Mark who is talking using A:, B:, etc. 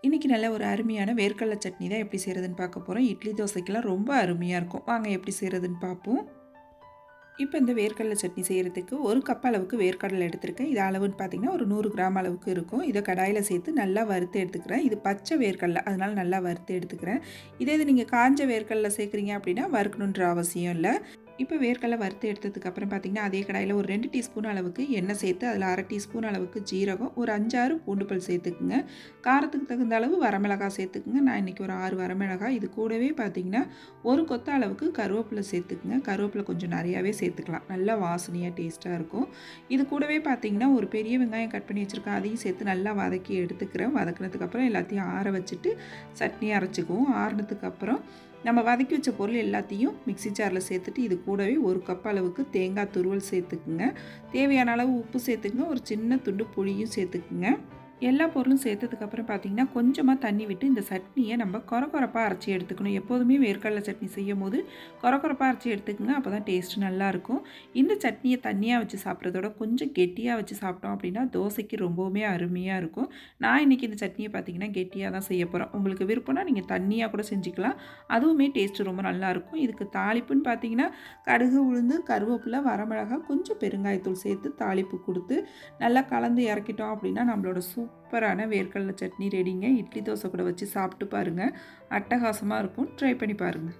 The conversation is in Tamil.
A: இன்றைக்கி நல்ல ஒரு அருமையான வேர்க்கடலை சட்னி தான் எப்படி செய்கிறதுன்னு பார்க்க போகிறோம். இட்லி தோசைக்கெல்லாம் ரொம்ப அருமையாக இருக்கும். வாங்க எப்படி செய்கிறதுன்னு பார்ப்போம். இப்போ இந்த வேர்க்கடலை சட்னி செய்கிறதுக்கு 1 கப் அளவுக்கு வேர்க்கடலை எடுத்திருக்கேன். இது அளவுன்னு பார்த்தீங்கன்னா ஒரு 100 கிராம் அளவுக்கு இருக்கும். இதை கடாயில் சேர்த்து நல்லா வறுத்து எடுத்துக்கிறேன். இது பச்சை வேர்க்கடலை, அதனால் நல்லா வறுத்து எடுத்துக்கிறேன். இது நீங்கள் காஞ்ச வேர்க்கடலை சேர்க்குறீங்க அப்படின்னா வறுக்கணுன்ற அவசியம் இல்லை. இப்போ வேர்க்கடலை வறுத்து எடுத்ததுக்கப்புறம் பார்த்திங்கன்னா, அதே கடாயில் ஒரு 2 டீஸ்பூன் அளவுக்கு எண்ணெய் சேர்த்து அதில் 1/2 டீஸ்பூன் அளவுக்கு ஜீரகம், ஒரு 5, 6 பூண்டு பல் சேர்த்துக்குங்க. காரத்துக்கு தகுந்த அளவு வரமிளகாய் சேர்த்துக்குங்க. நான் இன்றைக்கி ஒரு 6 வரமிளகாய், இது கூடவே பார்த்திங்கன்னா ஒரு கொத்த அளவுக்கு கருவேப்பிலை சேர்த்துக்குங்க. கருவேப்பிலை கொஞ்சம் நிறையாவே சேர்த்துக்கலாம், நல்லா வாசனையாக டேஸ்ட்டாக இருக்கும். இது கூடவே பார்த்திங்கன்னா ஒரு பெரிய வெங்காயம் கட் பண்ணி வச்சுருக்கேன், அதையும் சேர்த்து நல்லா வதக்கி எடுத்துக்கிறேன். வதக்கினதுக்கப்புறம் எல்லாத்தையும் ஆற வச்சுட்டு சட்னி அரைச்சிக்குவோம். ஆறுனதுக்கப்புறம் நம்ம வதக்கி வச்ச பொருள் எல்லாத்தையும் மிக்ஸி ஜாரில் சேர்த்துட்டு இது கூடவே 1 கப் அளவுக்கு தேங்காய் துருவல் சேர்த்துக்குங்க. தேவையான அளவு உப்பு சேர்த்துக்குங்க. ஒரு சின்ன துண்டு புளியும் சேர்த்துக்குங்க. எல்லா பொருளும் சேர்த்ததுக்கப்புறம் பார்த்திங்கன்னா கொஞ்சமாக தண்ணி விட்டு இந்த சட்னியை நம்ம கொரப்பாக அரைச்சி எடுத்துக்கணும். எப்போதுமே வேர்க்கடலை சட்னி செய்யும் போது கொரப்பாக அரைச்சி எடுத்துக்கோங்க, அப்போ தான் டேஸ்ட்டு நல்லாயிருக்கும். இந்த சட்னியை தண்ணியாக வச்சு சாப்பிட்றதோட கொஞ்சம் கெட்டியாக வச்சு சாப்பிட்டோம் அப்படின்னா தோசைக்கு ரொம்பவுமே அருமையாக இருக்கும். நான் இன்றைக்கி இந்த சட்னியை பார்த்திங்கன்னா கெட்டியாக தான் செய்ய போகிறேன். உங்களுக்கு விருப்பம்னா நீங்கள் தண்ணியாக கூட செஞ்சுக்கலாம், அதுவுமே டேஸ்ட்டு ரொம்ப நல்லாயிருக்கும். இதுக்கு தாளிப்புன்னு பார்த்திங்கன்னா கடுகு, உளுந்து, கருவேப்பிலை, வரமிளகாய், கொஞ்சம் பெருங்காயத்தூள் சேர்த்து தாளிப்பு கொடுத்து நல்லா கலந்து இறக்கிட்டோம் அப்படின்னா நம்மளோட சூப்பரான வேர்க்கடலை சட்னி ரெடிங்க. இட்லி தோசை கூட வச்சு சாப்பிட்டு பாருங்கள், அட்டகாசமாக இருக்கும். ட்ரை பண்ணி பாருங்கள்.